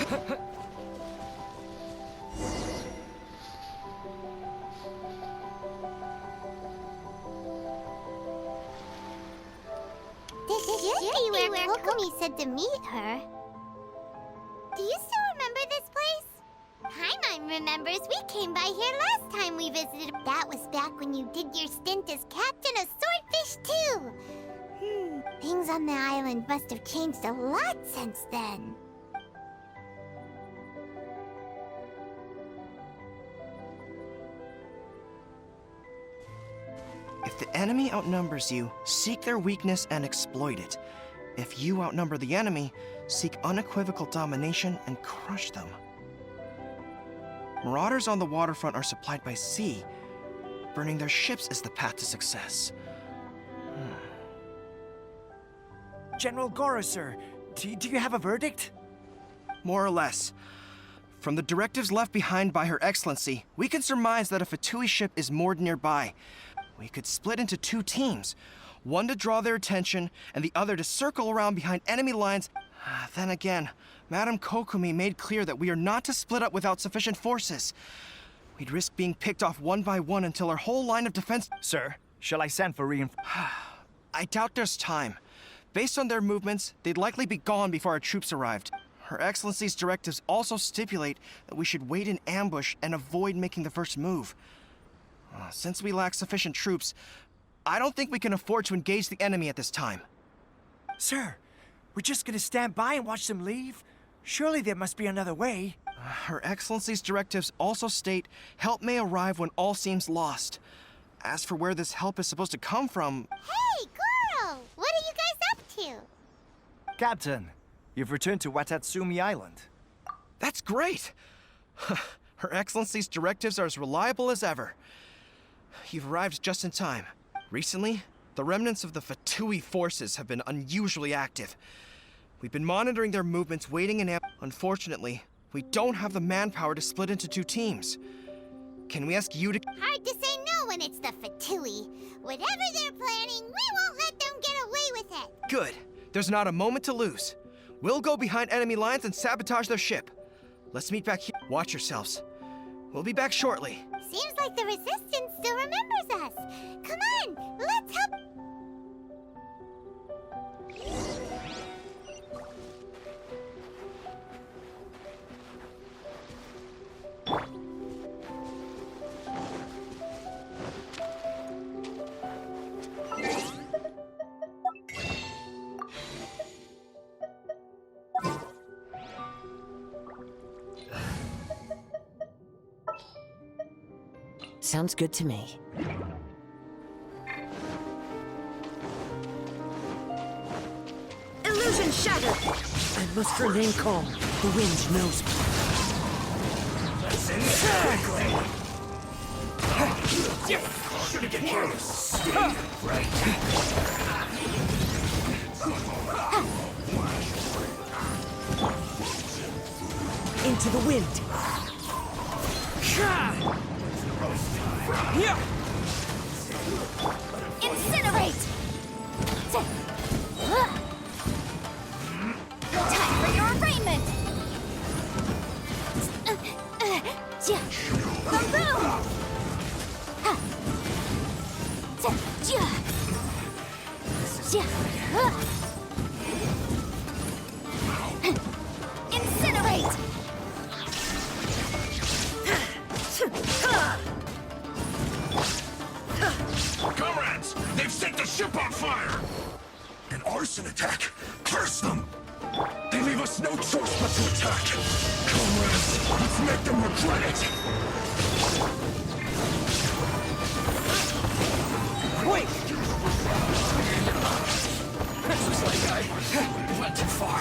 This should be where Kokomi said to meet her. Do you still remember this place? Paimon remembers we came by here last time we visited. That was back when you did your stint as captain of Swordfish too. Things on the island must have changed a lot since then. If the enemy outnumbers you, seek their weakness and exploit it. If you outnumber the enemy, seek unequivocal domination and crush them. Marauders on the waterfront are supplied by sea. Burning their ships is the path to success. General Goro, sir, do you have a verdict? More or less. From the directives left behind by Her Excellency, we can surmise that a Fatui ship is moored nearby. We could split into two teams, one to draw their attention and the other to circle around behind enemy lines. Then again, Madame Kokomi made clear that we are not to split up without sufficient forces. We'd risk being picked off one by one until our whole line of defense... Sir, shall I send for reinforcements? I doubt there's time. Based on their movements, they'd likely be gone before our troops arrived. Her Excellency's directives also stipulate that we should wait in ambush and avoid making the first move. Since we lack sufficient troops, I don't think we can afford to engage the enemy at this time. Sir, we're just gonna stand by and watch them leave? Surely there must be another way. Her Excellency's directives also state help may arrive when all seems lost. As for where this help is supposed to come from... Hey, Goro! What are you guys up to? Captain, you've returned to Watatsumi Island. That's great! Her Excellency's directives are as reliable as ever. You've arrived just in time. Recently, the remnants of the Fatui forces have been unusually active. We've been monitoring their movements, waiting in Unfortunately, we don't have the manpower to split into two teams. Can we ask you to... Hard to say no when it's the Fatui. Whatever they're planning, we won't let them get away with it. Good. There's not a moment to lose. We'll go behind enemy lines and sabotage their ship. Let's meet back here. Watch yourselves. We'll be back shortly. Seems like the Resistance still remembers us. Come on, let's help. Sounds good to me. Illusion shattered! I must remain calm. The wind knows me. Listen quickly! Should get close. Right. Into the wind. Incinerate! Time for your arraignment! Boom! Incinerate! Comrades, they've set the ship on fire! An arson attack! Curse them! They leave us no choice but to attack! Comrades, let's make them regret it! Wait! Looks like I went too far.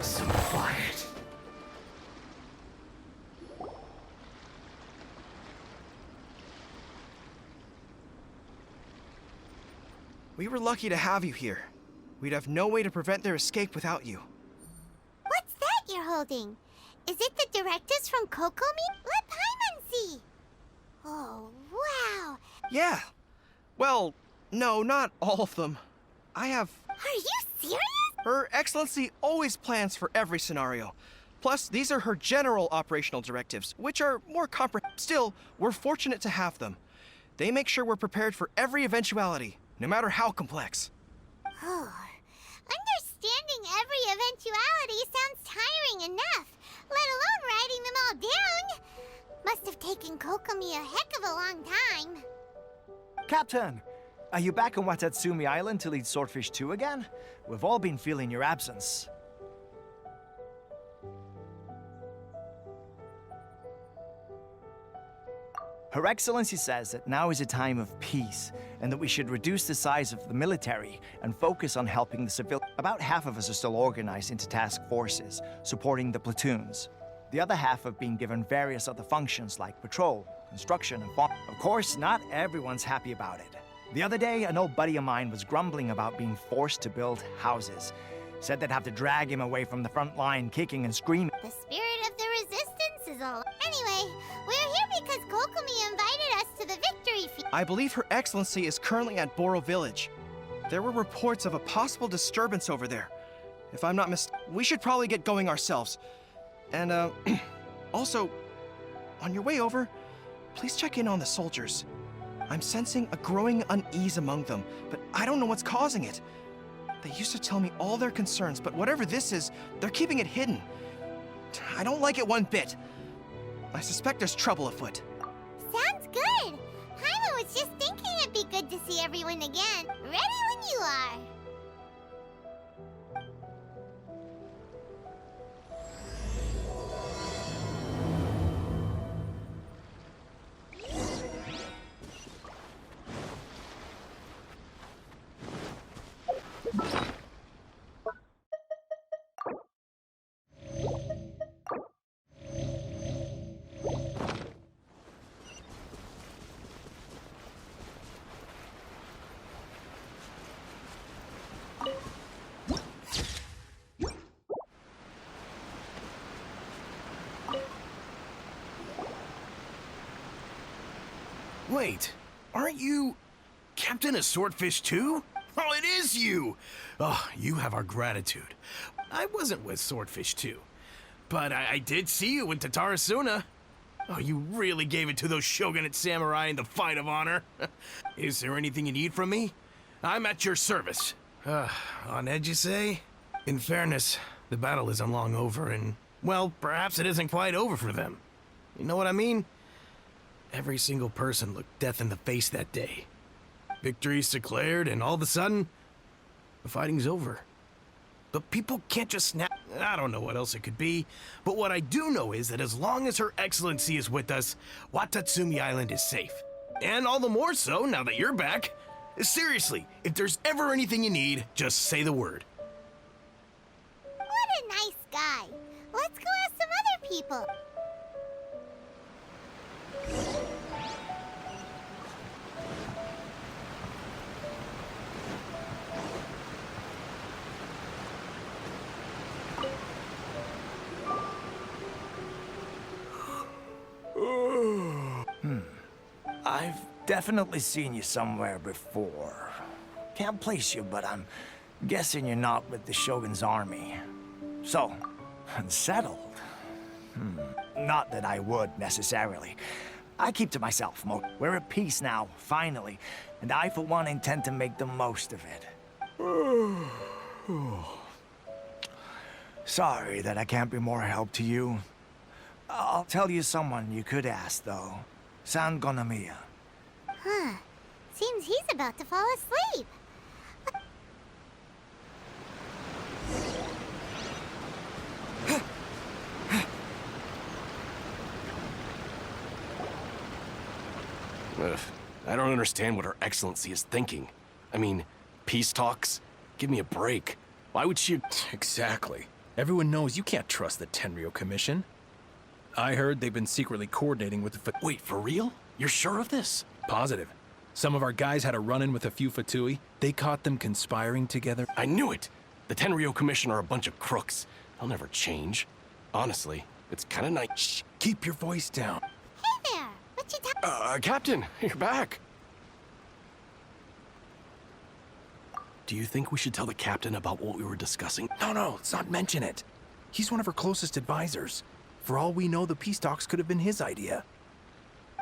So quiet. We were lucky to have you here. We'd have no way to prevent their escape without you. What's that you're holding? Is it the directives from Kokomi? Let Paimon see! Oh, wow! Yeah. Well, no, not all of them. I have Are you serious? Her Excellency always plans for every scenario. Plus, these are her general operational directives, which are more comprehensive. Still, we're fortunate to have them. They make sure we're prepared for every eventuality, no matter how complex. Oh, understanding every eventuality sounds tiring enough, let alone writing them all down. Must have taken Kokomi a heck of a long time. Captain, are you back on Watatsumi Island to lead Swordfish 2 again? We've all been feeling your absence. Her Excellency says that now is a time of peace, and that we should reduce the size of the military and focus on helping the civil. About half of us are still organized into task forces, supporting the platoons. The other half have been given various other functions like patrol, construction, and farm. Of course, not everyone's happy about it. The other day, an old buddy of mine was grumbling about being forced to build houses. Said they'd have to drag him away from the front line, kicking and screaming. The spirit of the resistance is all. Anyway, we're here because Kokomi invited us to the victory feast. I believe Her Excellency is currently at Boro Village. There were reports of a possible disturbance over there. If I'm not we should probably get going ourselves. And, also, on your way over, please check in on the soldiers. I'm sensing a growing unease among them, but I don't know what's causing it. They used to tell me all their concerns, but whatever this is, they're keeping it hidden. I don't like it one bit. I suspect there's trouble afoot. Sounds good. Haima was just thinking it'd be good to see everyone again. Ready when you are. Wait, aren't you Captain of Swordfish 2? Oh, it is you! Oh, you have our gratitude. I wasn't with Swordfish 2, but I did see you with Tatarasuna. Oh, you really gave it to those shogunate samurai in the fight of honor. Is there anything you need from me? I'm at your service. On edge, you say? In fairness, the battle isn't long over, and, well, perhaps it isn't quite over for them. You know what I mean? Every single person looked death in the face that day. Victory's declared, and all of a sudden, the fighting's over. But people can't just snap. I don't know what else it could be, but what I do know is that as long as Her Excellency is with us, Watatsumi Island is safe. And all the more so now that you're back. Seriously, if there's ever anything you need, just say the word. What a nice guy. Let's go ask some other people. I've definitely seen you somewhere before. Can't place you, but I'm guessing you're not with the Shogun's army. So, unsettled. Not that I would, necessarily. I keep to myself, We're at peace now, finally, and I, for one, intend to make the most of it. Sorry that I can't be more help to you. I'll tell you someone you could ask, though. San Gonomiya. Huh. Seems he's about to fall asleep. Ugh, I don't understand what Her Excellency is thinking. I mean, peace talks? Give me a break. Why would she... Exactly. Everyone knows you can't trust the Tenryo Commission. I heard they've been secretly coordinating with the Wait, for real? You're sure of this? Positive. Some of our guys had a run-in with a few Fatui. They caught them conspiring together. I knew it! The Tenryo Commission are a bunch of crooks. They'll never change. Honestly, it's kinda nice. Shh, keep your voice down. Hey there. What you talking? Captain, you're back. Do you think we should tell the captain about what we were discussing? No, let's not mention it. He's one of her closest advisors. For all we know, the peace talks could have been his idea.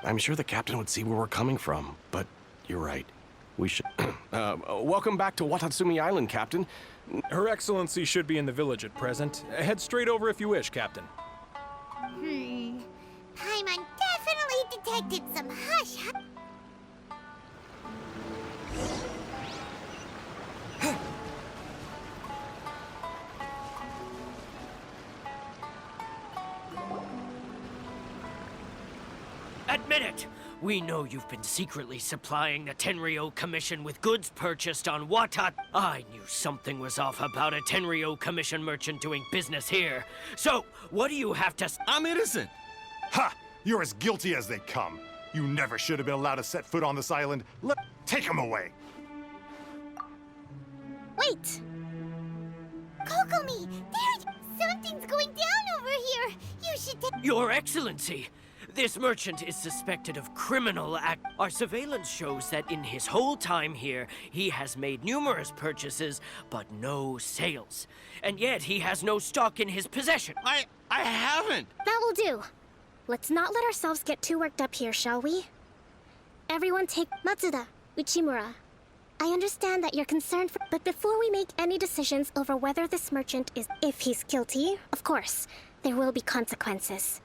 I'm sure the captain would see where we're coming from, but you're right. We should... welcome back to Watatsumi Island, Captain. Her Excellency should be in the village at present. Head straight over if you wish, Captain. Paimon definitely detected some hush. Admit it! We know you've been secretly supplying the Tenryou Commission with goods purchased on Watat. I knew something was off about a Tenryou Commission merchant doing business here. So, what do you have to I'm innocent! Ha! You're as guilty as they come. You never should have been allowed to set foot on this island. Take him away. Wait! Kokomi! Something's going down over here! You should take... Your Excellency! This merchant is suspected of criminal act. Our surveillance shows that in his whole time here, he has made numerous purchases, but no sales. And yet he has no stock in his possession. I haven't! That will do. Let's not let ourselves get too worked up here, shall we? Everyone take Matsuda, Uchimura. I understand that you're concerned for... But before we make any decisions over whether this merchant is... If he's guilty, of course, there will be consequences.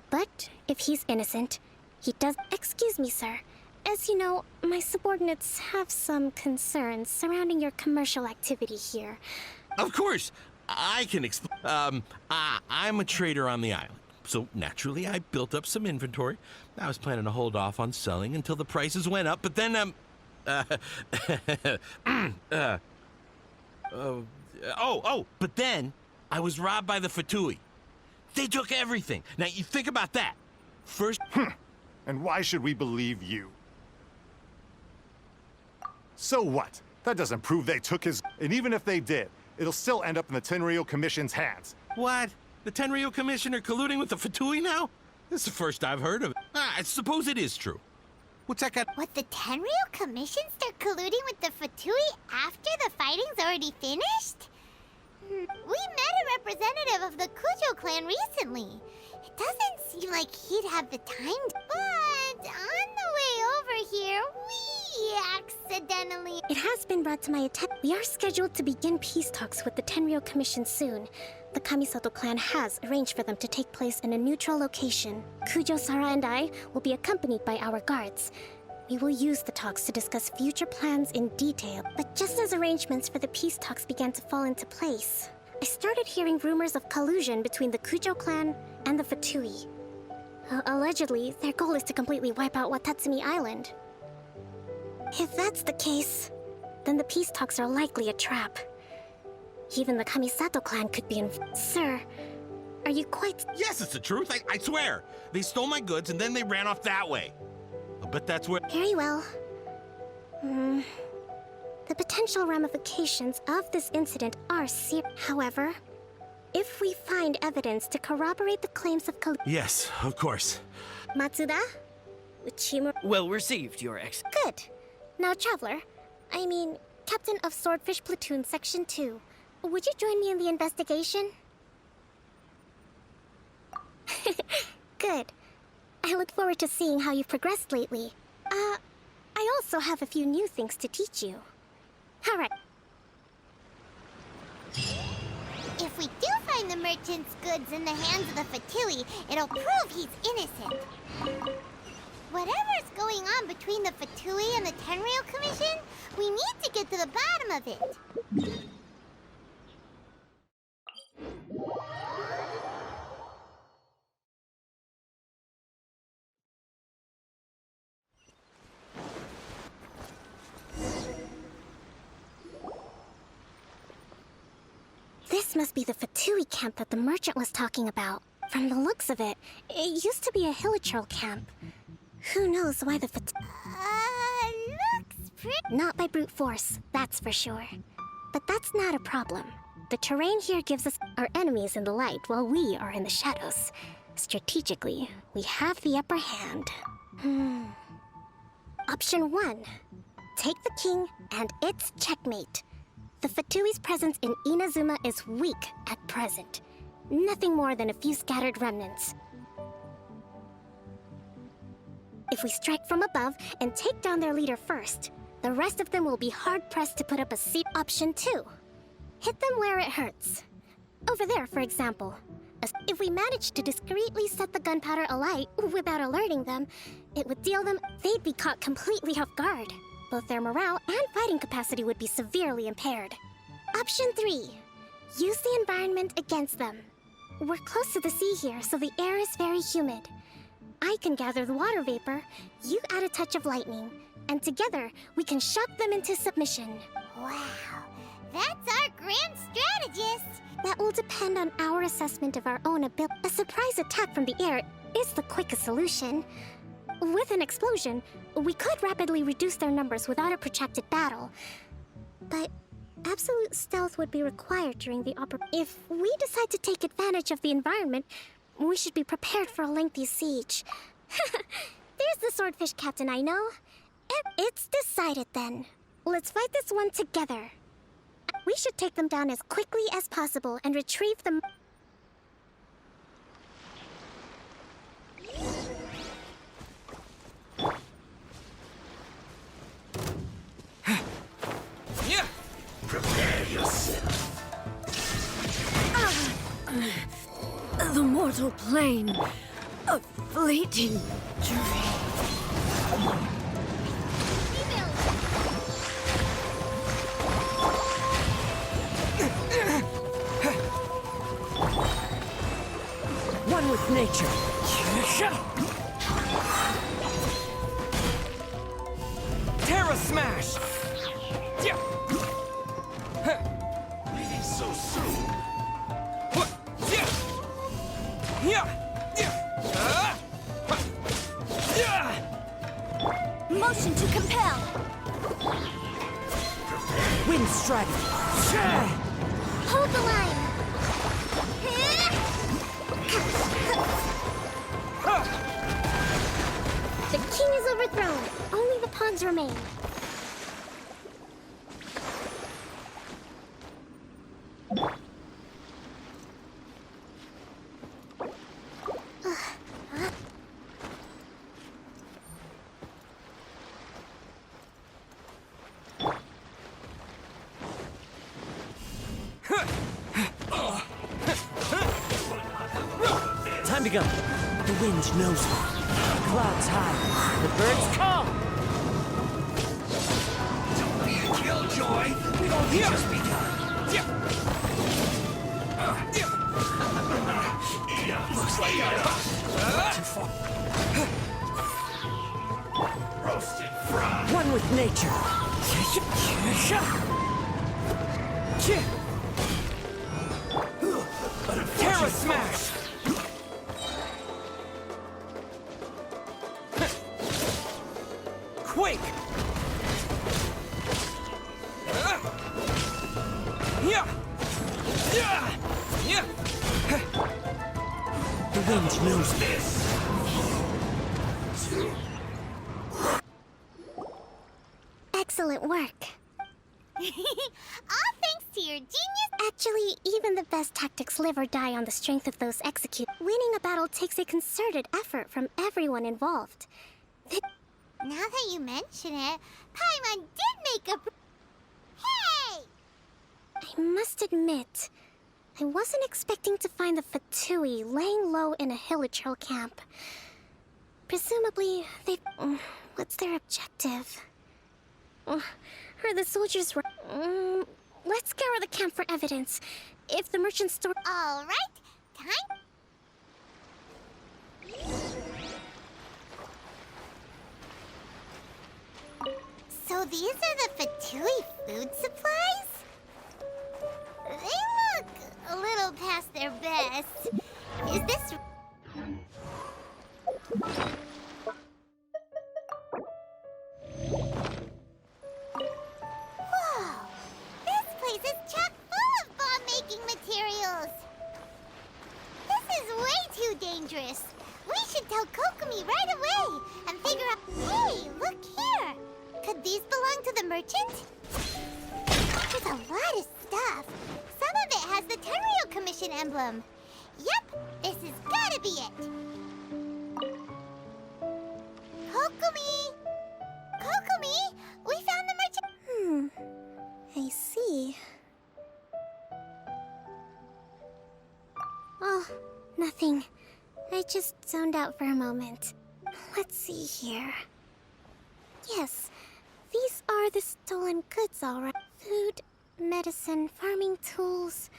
But if he's innocent, he does... Excuse me, sir. As you know, my subordinates have some concerns surrounding your commercial activity here. Of course, I can explain. I'm a trader on the island, so naturally I built up some inventory. I was planning to hold off on selling until the prices went up, but then, but then I was robbed by the Fatui. They took everything. Now, you think about that. First... And why should we believe you? So what? That doesn't prove they took his... And even if they did, it'll still end up in the Tenryou Commission's hands. What? The Tenryou Commissioner colluding with the Fatui now? This is the first I've heard of it. I suppose it is true. What's that got... What, the Tenryou Commission start colluding with the Fatui after the fighting's already finished? We met a representative of the Kujo clan recently. It doesn't seem like he'd have the time. But on the way over here, we accidentally... It has been brought to my attention. We are scheduled to begin peace talks with the Tenryou Commission soon. The Kamisato clan has arranged for them to take place in a neutral location. Kujo, Sara, and I will be accompanied by our guards. We will use the talks to discuss future plans in detail. But just as arrangements for the peace talks began to fall into place, I started hearing rumors of collusion between the Kujo clan and the Fatui. Allegedly, their goal is to completely wipe out Watatsumi Island. If that's the case, then the peace talks are likely a trap. Even the Kamisato clan could be involved. Sir, are you quite... Yes, it's the truth. I swear. They stole my goods and then they ran off that way. But that's where... Very well. The potential ramifications of this incident are serious. However, if we find evidence to corroborate the claims of Yes, of course. Matsuda, Uchimura... Well received, Your Excellency. Good. Now, Traveler, I mean, Captain of Swordfish Platoon Section 2, would you join me in the investigation? Good. I look forward to seeing how you've progressed lately. I also have a few new things to teach you. All right. If we do find the merchant's goods in the hands of the Fatui, it'll prove he's innocent. Whatever's going on between the Fatui and the Tenryou Commission, we need to get to the bottom of it. This must be the Fatui camp that the merchant was talking about. From the looks of it, it used to be a hilichurl camp. Who knows why the Fatui... Looks pretty... Not by brute force, that's for sure. But that's not a problem. The terrain here gives us our enemies in the light while we are in the shadows. Strategically, we have the upper hand. Option 1. Take the king and its checkmate. The Fatui's presence in Inazuma is weak at present. Nothing more than a few scattered remnants. If we strike from above and take down their leader first, the rest of them will be hard-pressed to put up a seat. Option 2. Hit them where it hurts. Over there, for example. If we managed to discreetly set the gunpowder alight without alerting them, it would deal them. They'd be caught completely off guard. Both their morale and fighting capacity would be severely impaired. Option 3. Use the environment against them. We're close to the sea here, so the air is very humid. I can gather the water vapor, you add a touch of lightning, and together we can shock them into submission. Wow, that's our grand strategist. That will depend on our assessment of our own ability. A surprise attack from the air is the quickest solution. With an explosion, we could rapidly reduce their numbers without a protracted battle. But absolute stealth would be required during the If we decide to take advantage of the environment, we should be prepared for a lengthy siege. There's the swordfish captain I know. It's decided then. Let's fight this one together. We should take them down as quickly as possible and retrieve them. Prepare yourself. The mortal plane. A fleeting dream. One with nature. Terra Smash! Leaving so soon. Motion to compel. Wind Strike. Hold the line! The king is overthrown. Only the pawns remain. Time to go. The wind knows me. The clouds high. The birds come. Don't be a killjoy. We've only just begun. Looks like I too far. Roasted fried. One with nature. Terra Smash! Quake! The wind knows this. Excellent work. All thanks to your genius. Actually, even the best tactics live or die on the strength of those execute. Winning a battle takes a concerted effort from everyone involved. Now that you mention it, Paimon did make a... Hey! I must admit, I wasn't expecting to find the Fatui laying low in a Hilichurl camp. Presumably, they... What's their objective? Are the soldiers... Let's scour the camp for evidence. If the merchant store... All right, time... So these are the Fatui food supplies? They look a little past their best. Is this... Whoa! This place is chock full of bomb-making materials! This is way too dangerous! We should tell Kokomi right away and figure out... Hey, look here! Could these belong to the merchant? There's a lot of stuff. Some of it has the Tenryou Commission emblem. Yep, this has gotta be it. Kokomi! Kokomi! We found the merchant... I see. Oh, nothing. I just zoned out for a moment. Let's see here. Yes, these are the stolen goods, all right. Food, medicine, farming tools.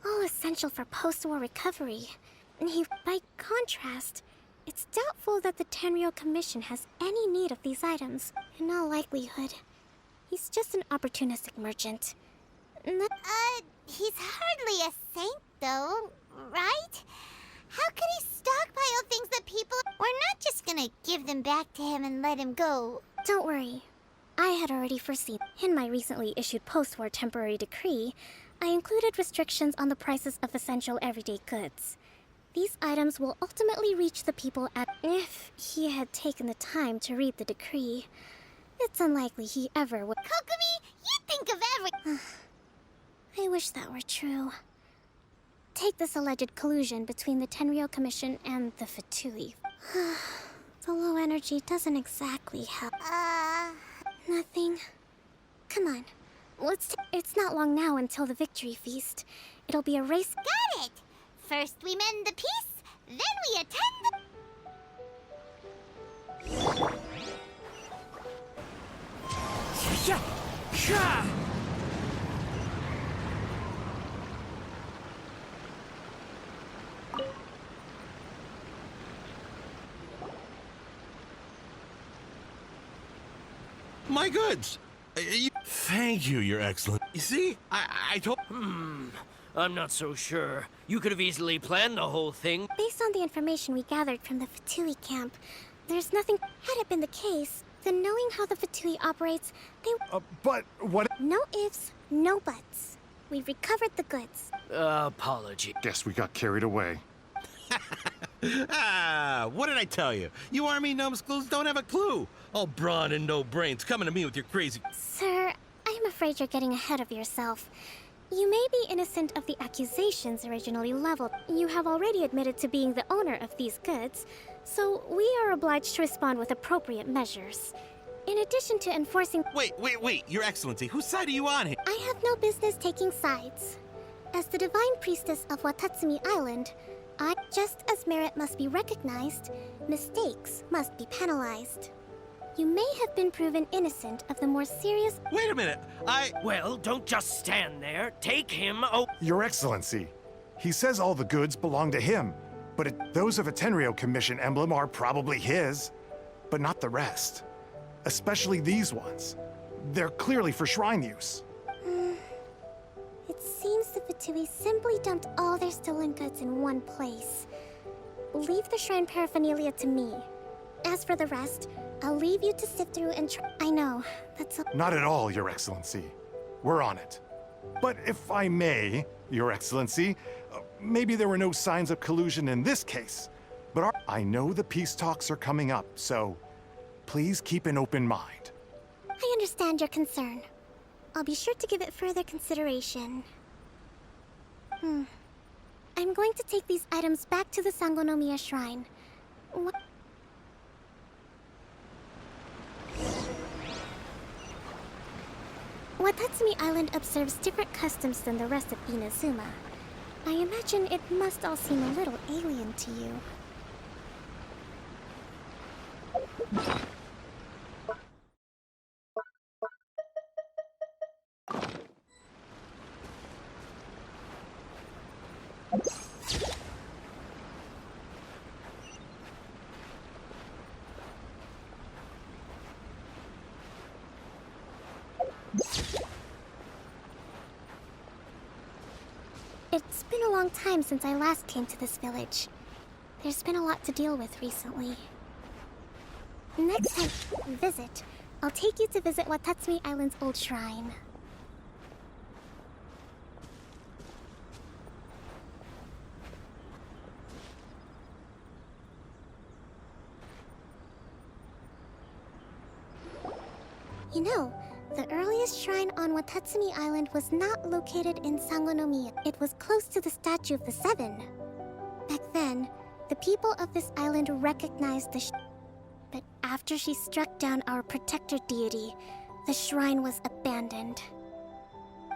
All essential for post-war recovery. By contrast, it's doubtful that the Tenryou Commission has any need of these items. In all likelihood, he's just an opportunistic merchant. He's hardly a saint, though, right? How could he stockpile things that people... We're not just gonna give them back to him and let him go. Don't worry. I had already foreseen. In my recently issued post-war temporary decree, I included restrictions on the prices of essential everyday goods. These items will ultimately reach the people at... If he had taken the time to read the decree, it's unlikely he ever would... Kokomi, you think of every... I wish that were true. Take this alleged collusion between the Tenryou Commission and the Fatui. The low energy doesn't exactly help. Nothing. Come on. It's not long now until the victory feast. It'll be a race. Got it! First we mend the peace, then we attend the... My goods! Thank you, Your Excellency. You see, I told... I'm not so sure. You could have easily planned the whole thing. Based on the information we gathered from the Fatui camp, there's nothing... Had it been the case, then knowing how the Fatui operates, they... But what... No ifs, no buts. We recovered the goods. Apology. Guess we got carried away. What did I tell you? You army numbskulls don't have a clue. All brawn and no brains coming to me with your crazy... Sir, I'm afraid you're getting ahead of yourself. You may be innocent of the accusations originally leveled. You have already admitted to being the owner of these goods, so we are obliged to respond with appropriate measures. In addition to enforcing... Wait, Your Excellency, whose side are you on here? I have no business taking sides. As the Divine Priestess of Watatsumi Island, just as merit must be recognized, mistakes must be penalized. You may have been proven innocent of the more serious... Wait a minute, Well, don't just stand there. Take him Your Excellency, he says all the goods belong to him, but those of a Tenryou Commission emblem are probably his, but not the rest. Especially these ones. They're clearly for shrine use. It seems the Fatui simply dumped all their stolen goods in one place. Leave the shrine paraphernalia to me. As for the rest, I'll leave you to sift through and try... I know, that's a... Not at all, Your Excellency. We're on it. But if I may, Your Excellency, maybe there were no signs of collusion in this case, but I know the peace talks are coming up, so please keep an open mind. I understand your concern. I'll be sure to give it further consideration. I'm going to take these items back to the Sangonomiya Shrine. Watatsumi Island observes different customs than the rest of Inazuma. I imagine it must all seem a little alien to you. It's been a long time since I last came to this village. There's been a lot to deal with recently. Next time we visit, I'll take you to visit Watatsumi Island's old shrine. You know, The earliest shrine on Watatsumi Island was not located in Sangonomiya. It was close to the Statue of the Seven. Back then, the people of this island recognized the but after she struck down our protector deity, the shrine was abandoned.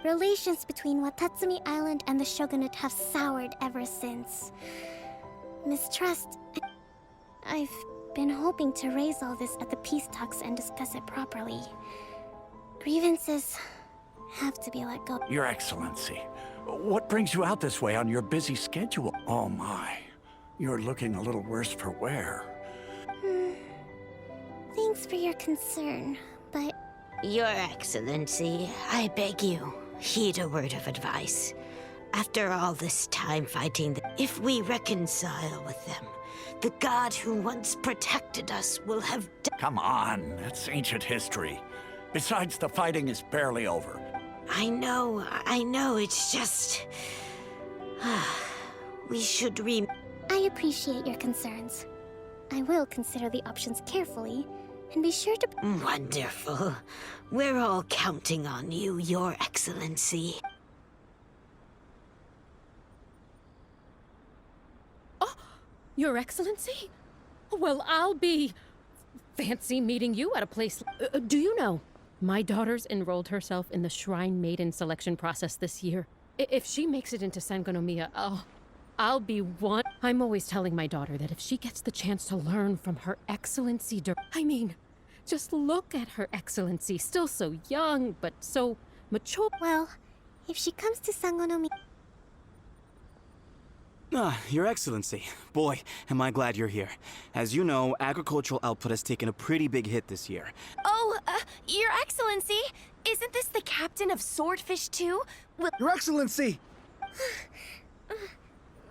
Relations between Watatsumi Island and the shogunate have soured ever since. Mistrust... I've been hoping to raise all this at the peace talks and discuss it properly. Grievances have to be let go. Your Excellency, what brings you out this way on your busy schedule? Oh my, you're looking a little worse for wear. Thanks for your concern, but... Your Excellency, I beg you, heed a word of advice. After all this time fighting, if we reconcile with them, the god who once protected us will have... Come on, that's ancient history. Besides, the fighting is barely over. I know, it's just... we should I appreciate your concerns. I will consider the options carefully, and be sure to... Wonderful. We're all counting on you, Your Excellency. Oh, Your Excellency? Well, I'll be... fancy meeting you at a place... do you know? My daughter's enrolled herself in the Shrine Maiden selection process this year. If she makes it into Sangonomiya, I'll be one... I'm always telling my daughter that if she gets the chance to learn from Her Excellency just look at Her Excellency, still so young, but so mature. Well, if she comes to Sangonomiya... Your Excellency. Boy, am I glad you're here. As you know, agricultural output has taken a pretty big hit this year. Oh, Your Excellency, isn't this the captain of Swordfish too? Your Excellency!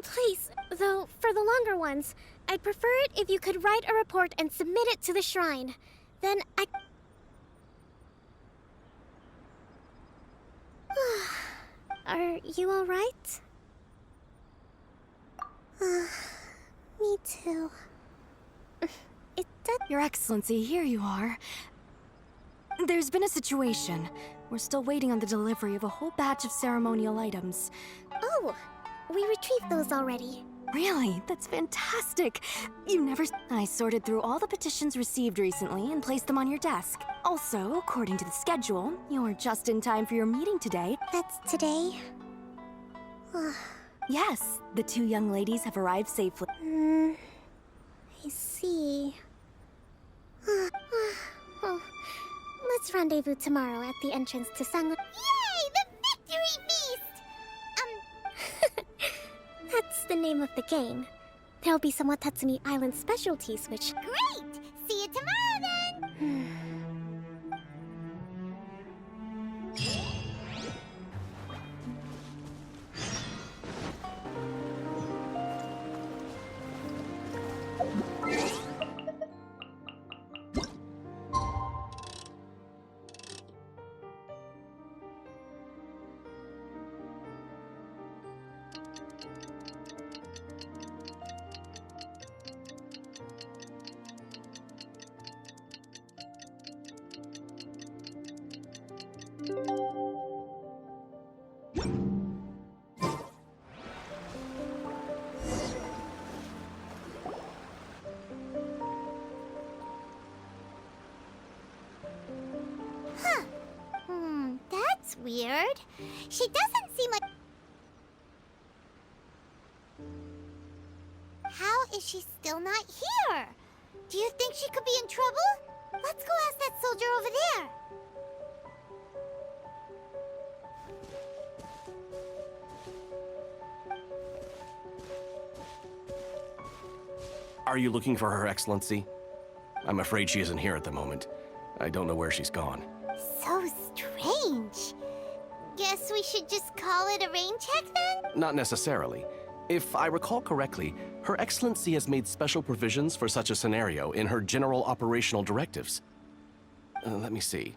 Please, though, for the longer ones, I'd prefer it if you could write a report and submit it to the shrine. Then I... Are you alright? Me too. Your Excellency, here you are. There's been a situation. We're still waiting on the delivery of a whole batch of ceremonial items. Oh, we retrieved those already. Really? That's fantastic. You never... I sorted through all the petitions received recently and placed them on your desk. Also, according to the schedule, you're just in time for your meeting today. That's today? Yes, the two young ladies have arrived safely. I see. Let's rendezvous tomorrow at the entrance to Sango... Yay! The victory feast! That's the name of the game. There'll be some Watatsumi Island specialties, which... Great! See you tomorrow then! That's weird. She doesn't seem like... How is she still not here? Do you think she could be in trouble? Let's go ask that soldier over there. Are you looking for Her Excellency? I'm afraid she isn't here at the moment. I don't know where she's gone. So strange. Guess we should just call it a rain check then? Not necessarily. If I recall correctly, Her Excellency has made special provisions for such a scenario in her general operational directives. Let me see.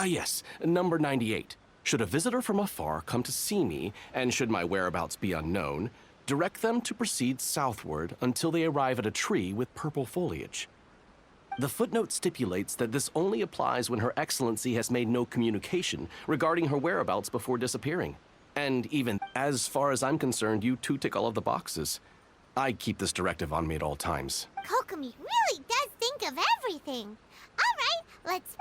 Yes, number 98. Should a visitor from afar come to see me, and should my whereabouts be unknown, direct them to proceed southward until they arrive at a tree with purple foliage. The footnote stipulates that this only applies when Her Excellency has made no communication regarding her whereabouts before disappearing. And even, as far as I'm concerned, you two tick all of the boxes. I keep this directive on me at all times. Kokomi really does think of everything. All right, let's...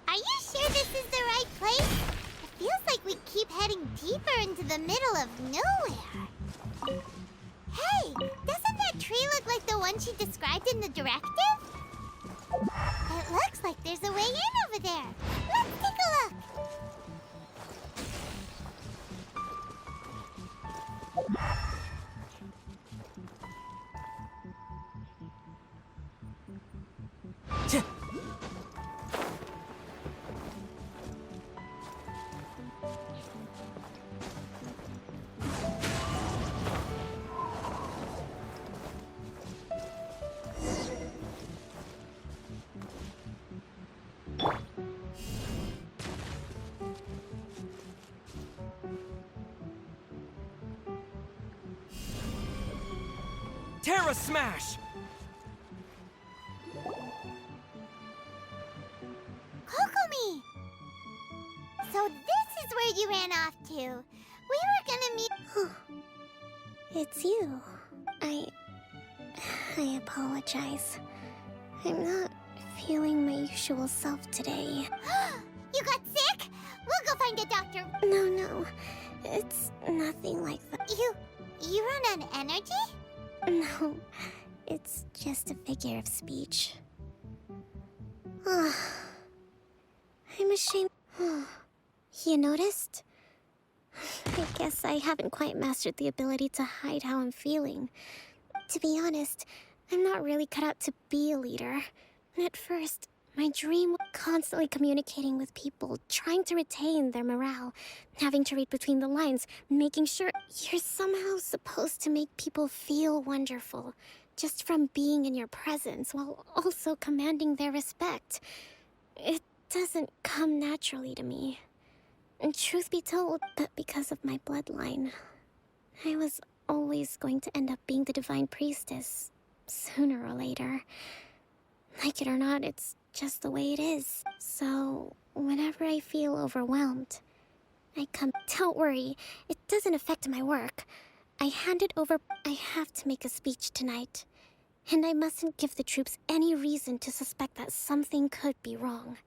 Are you sure this is the right place? It feels like we keep heading deeper into the middle of nowhere. Hey, doesn't that tree look like the one she described in the directive? It looks like there's a way in over there. Let's take a look. Terra Smash! Kokomi! So this is where you ran off to. We were gonna meet... It's you. I apologize. I'm not feeling my usual self today. You got sick? We'll go find a doctor. No. It's nothing like that. You run on energy? No, it's just a figure of speech. I'm ashamed. You noticed? I guess I haven't quite mastered the ability to hide how I'm feeling. To be honest, I'm not really cut out to be a leader. At first, my dream was constantly communicating with people, trying to retain their morale, having to read between the lines, making sure you're somehow supposed to make people feel wonderful, just from being in your presence, while also commanding their respect. It doesn't come naturally to me. And truth be told, but because of my bloodline, I was always going to end up being the divine priestess, sooner or later. Like it or not, it's just the way it is. So, whenever I feel overwhelmed, I come. Don't worry, it doesn't affect my work. I hand it over. I have to make a speech tonight. And I mustn't give the troops any reason to suspect that something could be wrong.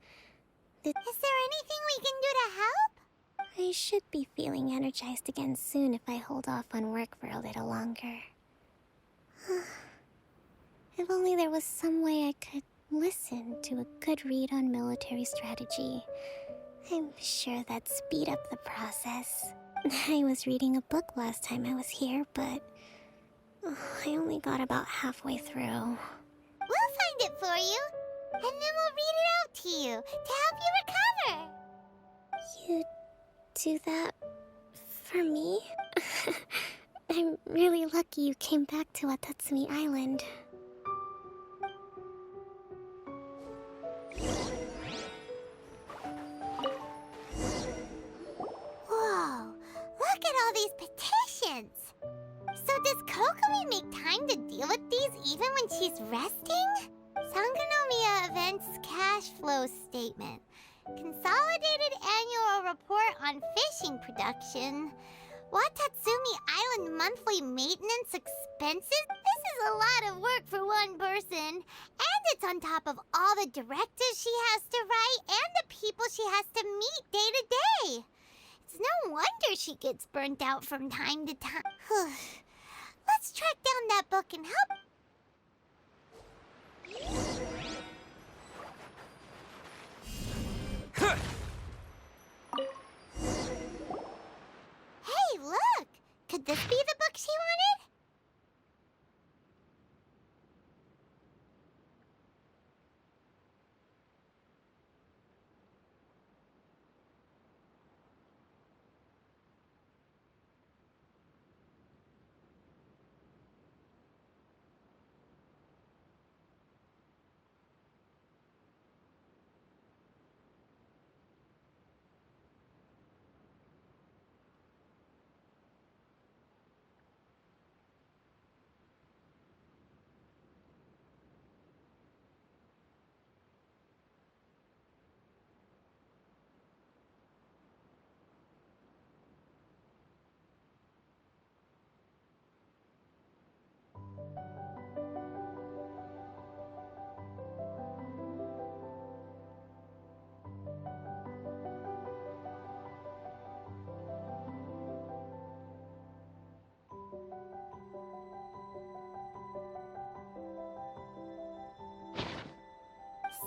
Is there anything we can do to help? I should be feeling energized again soon if I hold off on work for a little longer. If only there was some way I could listen to a good read on military strategy. I'm sure that'd speed up the process. I was reading a book last time I was here, but I only got about halfway through. We'll find it for you, and then we'll read it out to you to help you recover. You do that for me? I'm really lucky you came back to Watatsumi Island. Whoa, look at all these petitions. So does Kokomi make time to deal with these even when she's resting? Sangonomiya Events Cash Flow Statement. Consolidated Annual Report on Fishing Production. Watatsumi Island Monthly Maintenance Expenses? This is a lot of work for one person. And it's on top of all the directives she has to write and the people she has to meet day to day. It's no wonder she gets burnt out from time to time. Let's track down that book and help. this be the book she wanted?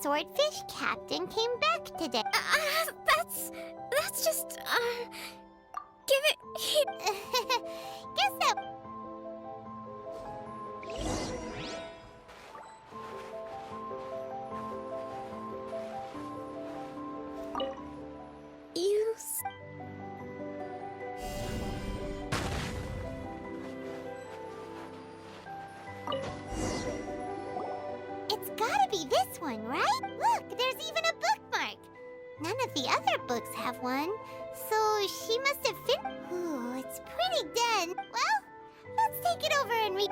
Swordfish Captain came back today. That's just, give it heat. Guess that... It's gotta be this one, right? Look, there's even a bookmark. None of the other books have one, so she must have Ooh, it's pretty dense. Well, let's take it over and read.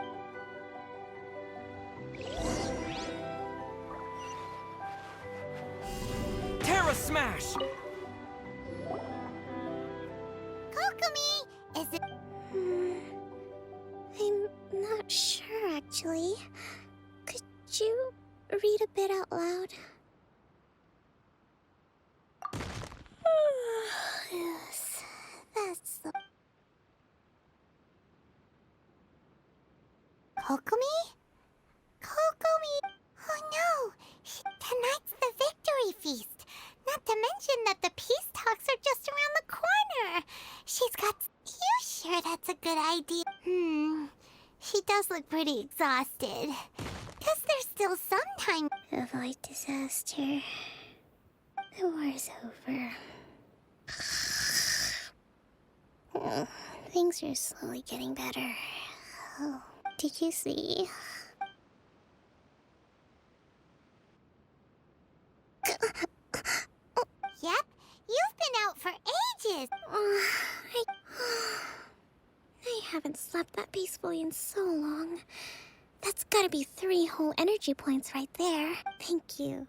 Terra Smash! Kokomi, is it... I'm not sure, actually. Could you read a bit out loud? Yes, that's the... Kokomi? Kokomi! Oh no! Tonight's the victory feast! Not to mention that the peace talks are just around the corner! She's got... You sure that's a good idea? She does look pretty exhausted. Guess there's still some time... Avoid disaster. The war's over. Things are slowly getting better. Oh, did you see? Yep, you've been out for ages! I haven't slept that peacefully in so long. That's gotta be 3 whole energy points right there. Thank you.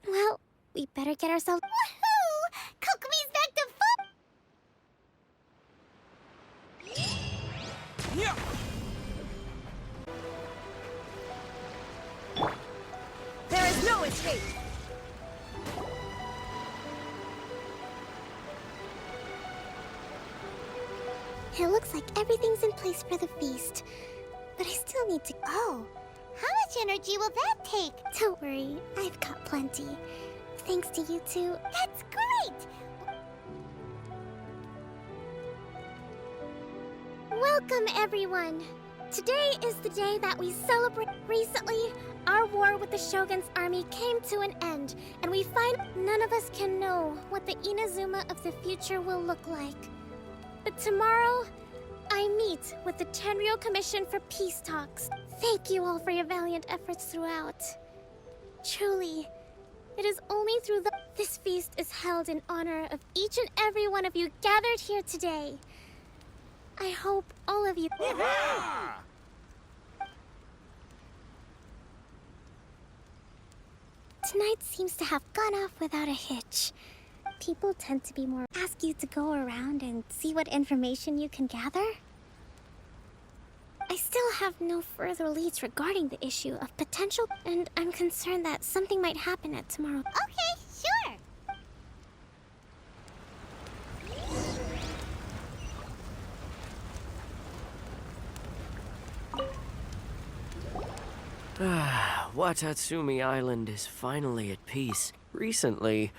Well, we better get ourselves... Woohoo! Kokomi's back to full... Yeah! There is no escape! It looks like everything's in place for the feast. But I still need to... Oh, how much energy will that take? Don't worry, I've got plenty. Thanks to you two. That's great! Welcome, everyone! Today is the day that we celebrate. Recently, our war with the Shogun's army came to an end, and we find none of us can know what the Inazuma of the future will look like. But tomorrow, I meet with the Tenryou Commission for Peace Talks. Thank you all for your valiant efforts throughout. Truly, it is only through this feast is held in honor of each and every one of you gathered here today. I hope all of you... Tonight seems to have gone off without a hitch. People tend to be more... Ask you to go around and see what information you can gather. I still have no further leads regarding the issue of potential, and I'm concerned that something might happen at tomorrow. Okay, sure. Watatsumi Island is finally at peace. Recently,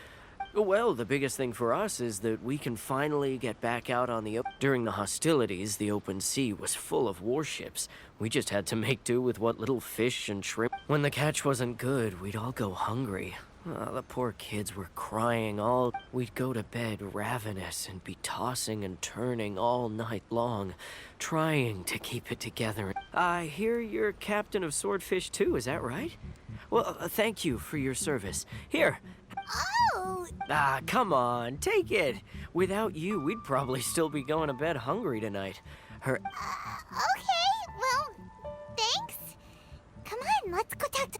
Well, the biggest thing for us is that we can finally get back out on the During the hostilities, the open sea was full of warships. We just had to make do with what little fish and shrimp. When the catch wasn't good, we'd all go hungry. The poor kids were crying all... We'd go to bed ravenous and be tossing and turning all night long, trying to keep it together. I hear you're captain of Swordfish too, is that right? Well, thank you for your service. Here. Oh! Ah, come on, take it. Without you, we'd probably still be going to bed hungry tonight. Okay, well, thanks. Come on, let's go talk to...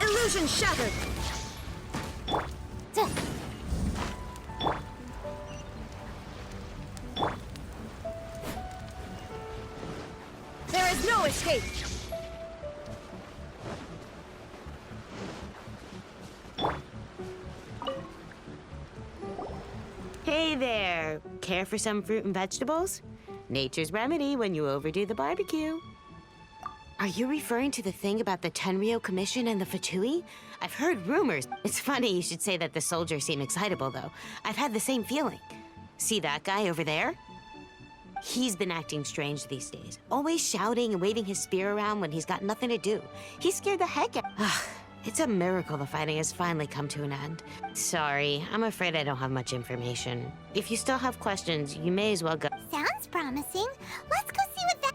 Illusion shattered! There is no escape! Hey there! Care for some fruit and vegetables? Nature's remedy when you overdo the barbecue. Are you referring to the thing about the Tenryou Commission and the Fatui? I've heard rumors. It's funny you should say that the soldiers seem excitable, though. I've had the same feeling. See that guy over there? He's been acting strange these days. Always shouting and waving his spear around when he's got nothing to do. He scared the heck out. It's a miracle the fighting has finally come to an end. Sorry, I'm afraid I don't have much information. If you still have questions, you may as well go. Sounds promising. Let's go see what that...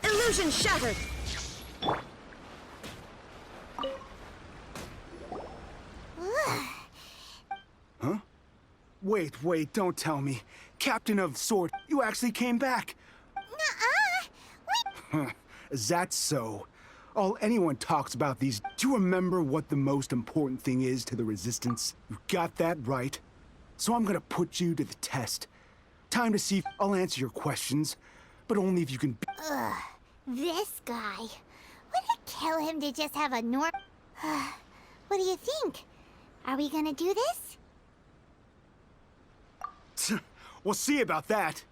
Illusion shattered! Huh? Wait, don't tell me. Captain of Sword, you actually came back. Nuh-uh. Is that so? All anyone talks about these... Do you remember what the most important thing is to the Resistance? You got that right. So I'm gonna put you to the test. Time to see if I'll answer your questions, but only if you can... Ugh, this guy. Wouldn't it kill him to just have a What do you think? Are we gonna do this? We'll see about that.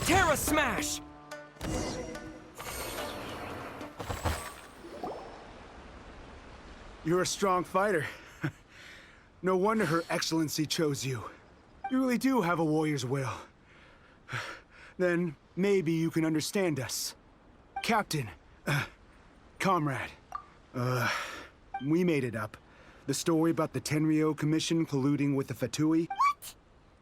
Terra Smash! You're a strong fighter. No wonder Her Excellency chose you. You really do have a warrior's will. Then maybe you can understand us. Captain, comrade, we made it up. The story about the Tenryou Commission colluding with the Fatui. What?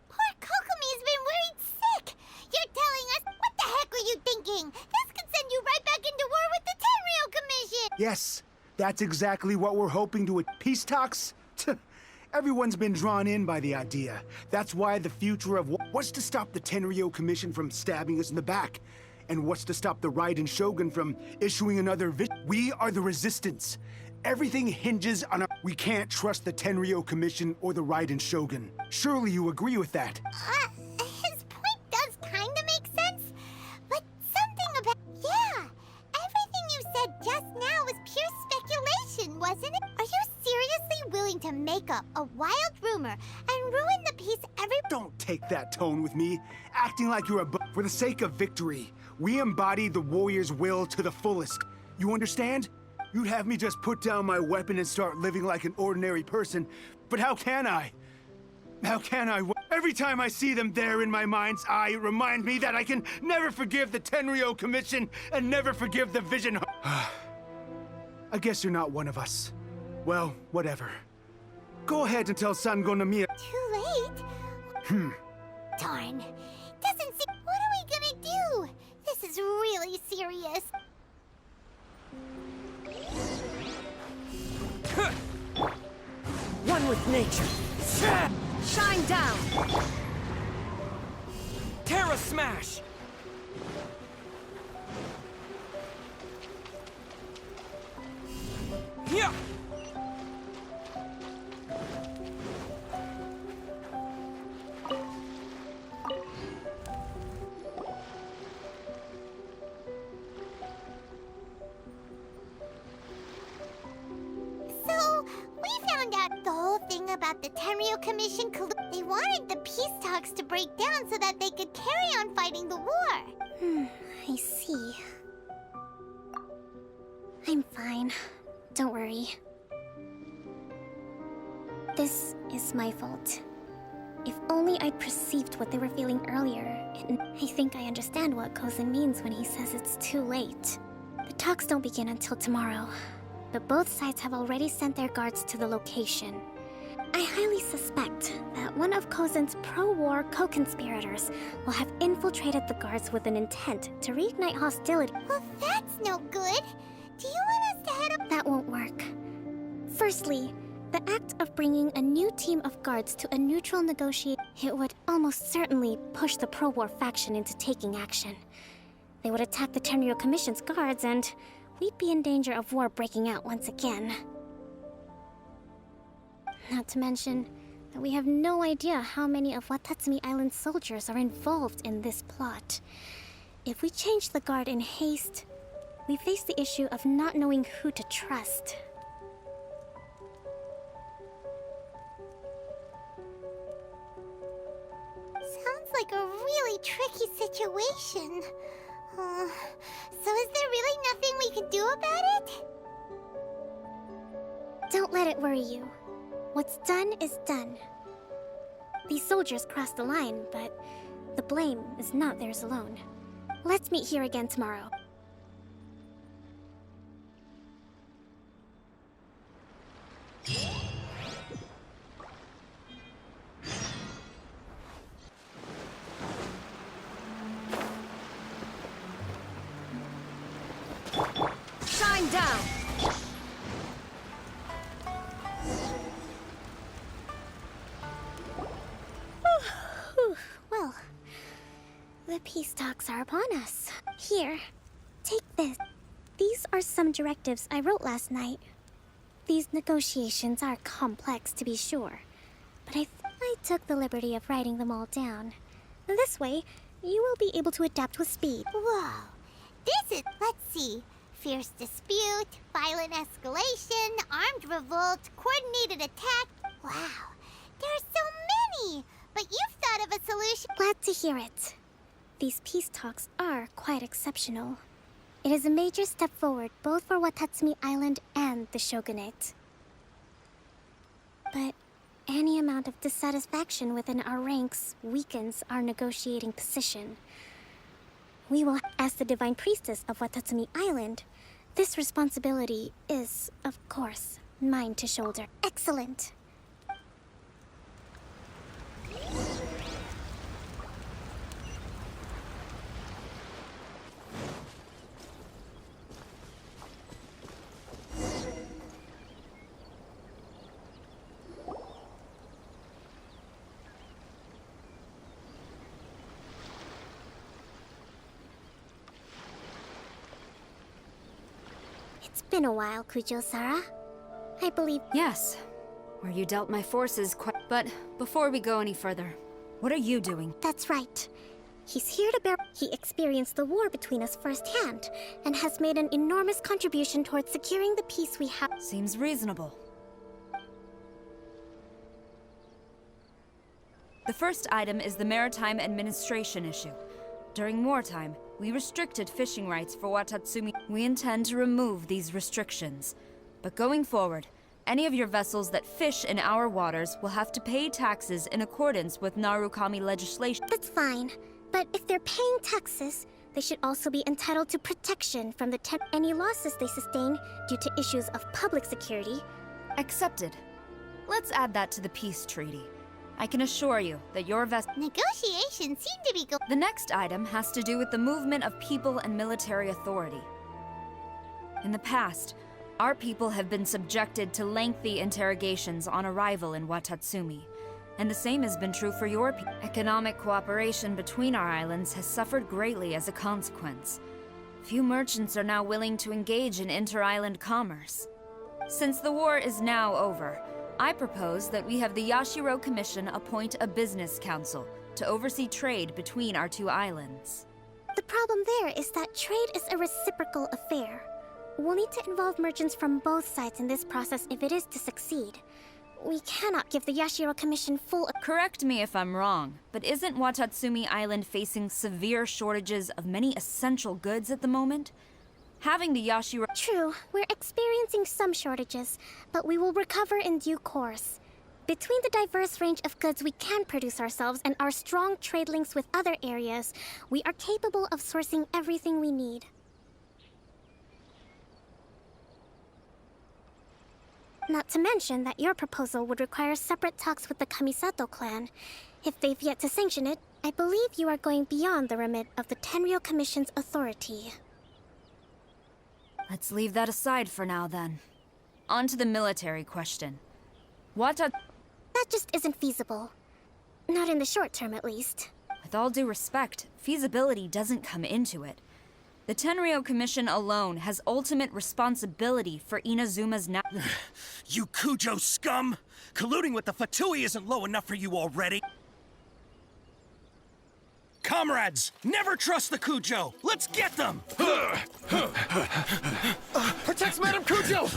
Poor Kokomi's been worried sick. You're telling us... What the heck were you thinking? This could send you right back into war with the Tenryou Commission! Yes, that's exactly what we're hoping to... Peace talks? Everyone's been drawn in by the idea. That's why the future of... What's to stop the Tenryou Commission from stabbing us in the back? And what's to stop the Raiden Shogun from issuing another We are the Resistance. Everything hinges on We can't trust the Tenryou Commission or the Raiden Shogun. Surely you agree with that? His point does kinda make sense. But something about... Yeah, everything you said just now was pure speculation, wasn't it? Are you seriously willing to make up a wild rumor and ruin the peace Don't take that tone with me, acting like you're For the sake of victory, we embody the warrior's will to the fullest. You understand? You'd have me just put down my weapon and start living like an ordinary person, but how can I? How can I? Every time I see them there in my mind's eye, it reminds me that I can never forgive the Tenryou Commission and never forgive the Vision. I guess you're not one of us. Well, whatever. Go ahead and tell Sango Namiya. Too late? Darn. Doesn't seem... What are we gonna do? This is really serious. One with nature. Shine down! Terra Smash! Yeah! thing about the Tenryo Commission they wanted the peace talks to break down so that they could carry on fighting the war. I see. I'm fine. Don't worry. This is my fault. If only I'd perceived what they were feeling earlier. I think I understand what Kozin means when he says it's too late. The talks don't begin until tomorrow, but both sides have already sent their guards to the location. I highly suspect that one of Kozin's pro-war co-conspirators will have infiltrated the guards with an intent to reignite hostility. Well, that's no good. Do you want us to head up? That won't work. Firstly, the act of bringing a new team of guards to a neutral it would almost certainly push the pro-war faction into taking action. They would attack the Tenryo Commission's guards, and we'd be in danger of war breaking out once again. Not to mention that we have no idea how many of Watatsumi Island's soldiers are involved in this plot. If we change the guard in haste, we face the issue of not knowing who to trust. Sounds like a really tricky situation. So is there really nothing we can do about it? Don't let it worry you. What's done is done. These soldiers crossed the line, but the blame is not theirs alone. Let's meet here again tomorrow. Shine down! Well, the peace talks are upon us. Here, take this. These are some directives I wrote last night. These negotiations are complex, to be sure, but I took the liberty of writing them all down. This way, you will be able to adapt with speed. Whoa. This is... Let's see. Fierce dispute, violent escalation, armed revolt, coordinated attack. Wow. There are so many! But you've thought of a solution. Glad to hear it. These peace talks are quite exceptional. It is a major step forward both for Watatsumi Island and the Shogunate. But any amount of dissatisfaction within our ranks weakens our negotiating position. We will, as the Divine Priestess of Watatsumi Island, this responsibility is, of course, mine to shoulder. Excellent. It's been a while, Kujo-Sara. I believe... Yes. Where you dealt my forces quite... But before we go any further, what are you doing? That's right. He's here to bear... He experienced the war between us firsthand, and has made an enormous contribution towards securing the peace we have... Seems reasonable. The first item is the Maritime Administration issue. During wartime, we restricted fishing rights for Watatsumi. We intend to remove these restrictions. But going forward, any of your vessels that fish in our waters will have to pay taxes in accordance with Narukami legislation. That's fine. But if they're paying taxes, they should also be entitled to protection from any losses they sustain due to issues of public security. Accepted. Let's add that to the peace treaty. I can assure you that your negotiations seem to be The next item has to do with the movement of people and military authority. In the past, our people have been subjected to lengthy interrogations on arrival in Watatsumi, and the same has been true for your people. Economic cooperation between our islands has suffered greatly as a consequence. Few merchants are now willing to engage in inter-island commerce. Since the war is now over, I propose that we have the Yashiro Commission appoint a business council to oversee trade between our two islands. The problem there is that trade is a reciprocal affair. We'll need to involve merchants from both sides in this process if it is to succeed. we cannot give the Yashiro Commission full... Correct me if I'm wrong, but isn't Watatsumi Island facing severe shortages of many essential goods at the moment? Having the Yashiro... True, we're experiencing some shortages, but we will recover in due course. Between the diverse range of goods we can produce ourselves and our strong trade links with other areas, we are capable of sourcing everything we need. Not to mention that your proposal would require separate talks with the Kamisato clan. If they've yet to sanction it, I believe you are going beyond the remit of the Tenryou Commission's authority. Let's leave that aside for now, then. On to the military question. That just isn't feasible. Not in the short term, at least. With all due respect, feasibility doesn't come into it. The Tenryou Commission alone has ultimate responsibility for Inazuma's You Kujo scum! Colluding with the Fatui isn't low enough for you already! Comrades, never trust the Kujo! Let's get them! Protect Madame Kujo!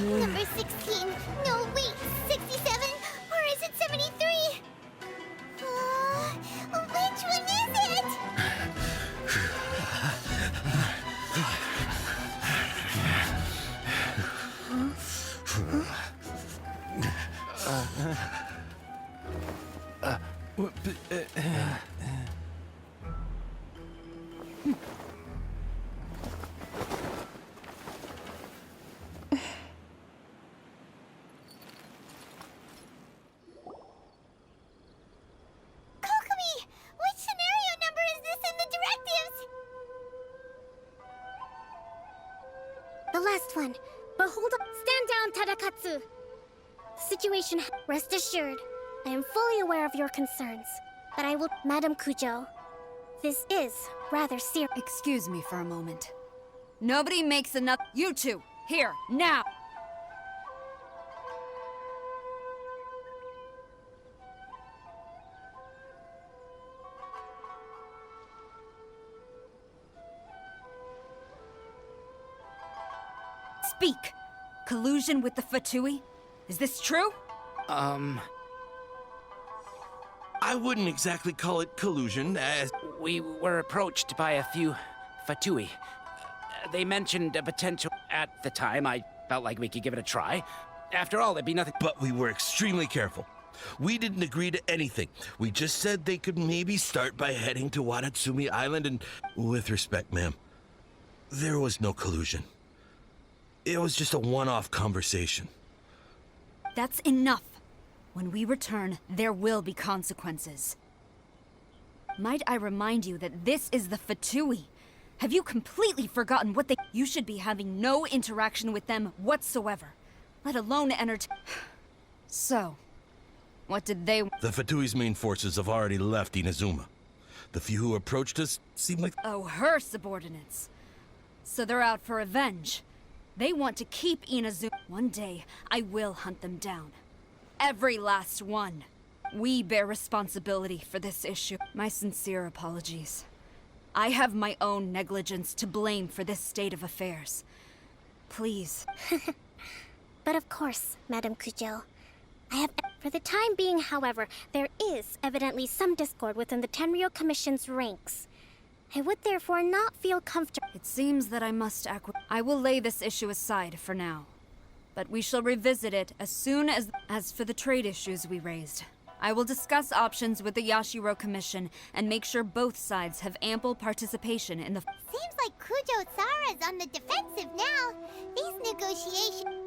Number 16. No, wait. 67? Or is it 73? Which one is it? The last one. But hold on. Stand down, Tadakatsu. Situation. Rest assured, I am fully aware of your concerns. But I will... Madam Kujo, this is rather serious. Excuse me for a moment. Nobody makes enough... You two! Here, now! Speak! Collusion with the Fatui? Is this true? I wouldn't exactly call it collusion, as... We were approached by a few Fatui. They mentioned a potential... At the time, I felt like we could give it a try. After all, there'd be nothing... But we were extremely careful. We didn't agree to anything. We just said they could maybe start by heading to Watatsumi Island and... With respect, ma'am, there was no collusion. It was just a one-off conversation. That's enough. When we return, there will be consequences. Might I remind you that this is the Fatui? Have you completely forgotten what they... You should be having no interaction with them whatsoever, let alone So, what did they... The Fatui's main forces have already left Inazuma. The few who approached us seem like... Oh, her subordinates. So they're out for revenge. They want to keep Inazuma. One day, I will hunt them down. Every last one. We bear responsibility for this issue. My sincere apologies. I have my own negligence to blame for this state of affairs. Please. But of course, Madam Kujo. I have... For the time being, however, there is evidently some discord within the Tenryou Commission's ranks. I would therefore not feel comfortable... It seems that I must I will lay this issue aside for now. But we shall revisit it as soon as... As for the trade issues we raised, I will discuss options with the Yashiro Commission and make sure both sides have ample participation in the... Seems like Kujo Sara's on the defensive now. These negotiations...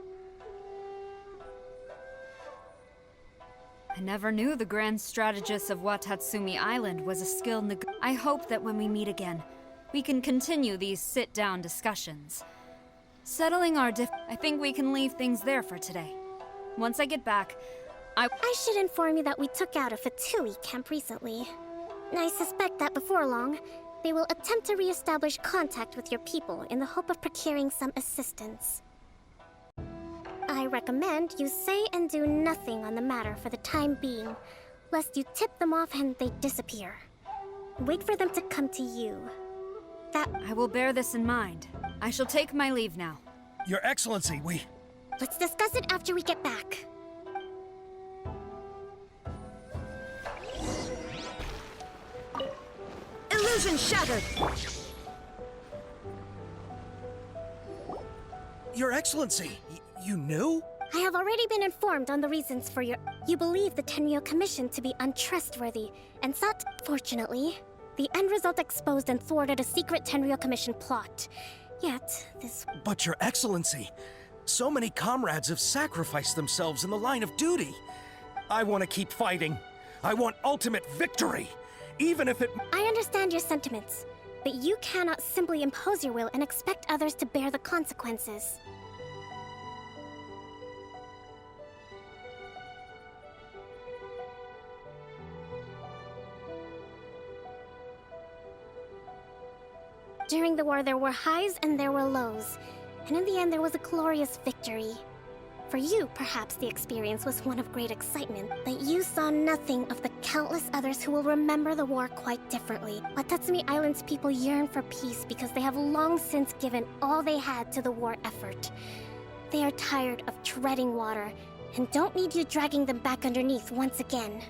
I never knew the grand strategist of Watatsumi Island was a skilled I hope that when we meet again, we can continue these sit-down discussions. Settling our I think we can leave things there for today. Once I get back, I should inform you that we took out a Fatui camp recently. I suspect that before long, they will attempt to re-establish contact with your people in the hope of procuring some assistance. I recommend you say and do nothing on the matter for the time being, lest you tip them off and they disappear. Wait for them to come to you. I will bear this in mind. I shall take my leave now. Your Excellency, we... Let's discuss it after we get back. Illusion shattered! Your Excellency, you knew? I have already been informed on the reasons for your... You believe the Tenryou Commission to be untrustworthy, and thought, fortunately, the end result exposed and thwarted a secret Tenryou Commission plot. Yet, this... But Your Excellency, so many comrades have sacrificed themselves in the line of duty. I want to keep fighting. I want ultimate victory, even if it... I understand your sentiments, but you cannot simply impose your will and expect others to bear the consequences. During the war, there were highs and there were lows, and in the end, there was a glorious victory. For you, perhaps the experience was one of great excitement, but you saw nothing of the countless others who will remember the war quite differently. Watatsumi Island's people yearn for peace because they have long since given all they had to the war effort. They are tired of treading water, and don't need you dragging them back underneath once again.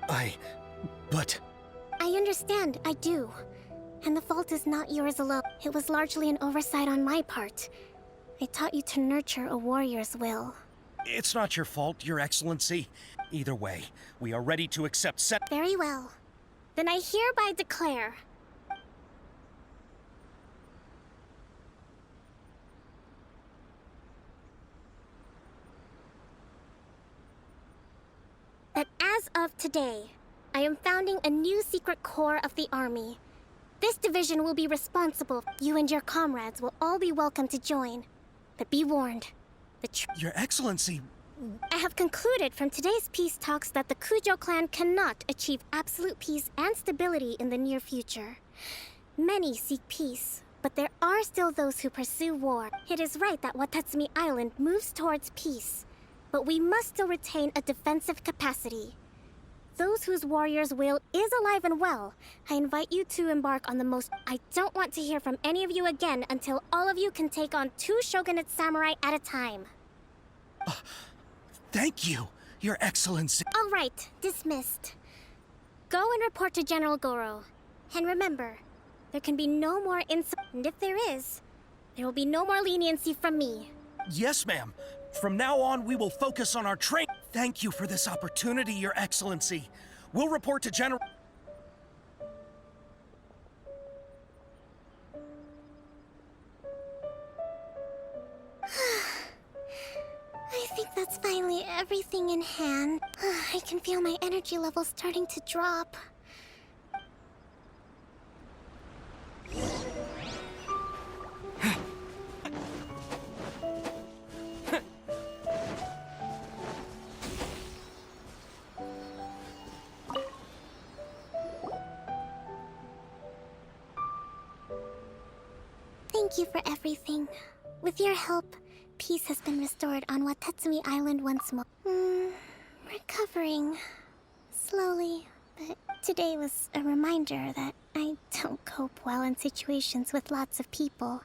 But... I understand, I do. And the fault is not yours alone. It was largely an oversight on my part. I taught you to nurture a warrior's will. It's not your fault, Your Excellency. Either way, we are ready to accept Very well. Then I hereby declare... that as of today, I am founding a new secret corps of the army. This division will be responsible. You and your comrades will all be welcome to join. But be warned, Your Excellency... I have concluded from today's peace talks that the Kujo clan cannot achieve absolute peace and stability in the near future. Many seek peace, but there are still those who pursue war. It is right that Watatsumi Island moves towards peace, but we must still retain a defensive capacity. Those whose warrior's will is alive and well, I invite you to embark on the most... I don't want to hear from any of you again until all of you can take on 2 shogunate samurai at a time. Thank you, Your Excellency. All right, dismissed. Go and report to General Goro. And remember, there can be no more and if there is, there will be no more leniency from me. Yes, ma'am. From now on, we will focus on our training. Thank you for this opportunity, Your Excellency. We'll report to General... I think that's finally everything in hand. I can feel my energy levels starting to drop. Thank you for everything. With your help, peace has been restored on Watatsumi Island once more. Recovering. Slowly, but today was a reminder that I don't cope well in situations with lots of people.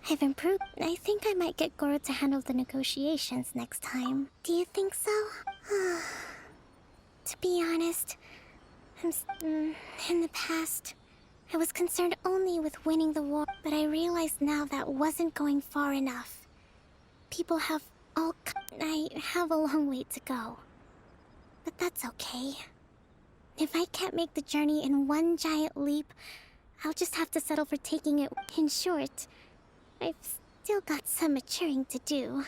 I've improved. I think I might get Goro to handle the negotiations next time. Do you think so? To be honest, in the past, I was concerned only with winning the war, but I realized now that wasn't going far enough. People have all... I have a long way to go. But that's okay. If I can't make the journey in one giant leap, I'll just have to settle for taking it. In short, I've still got some maturing to do.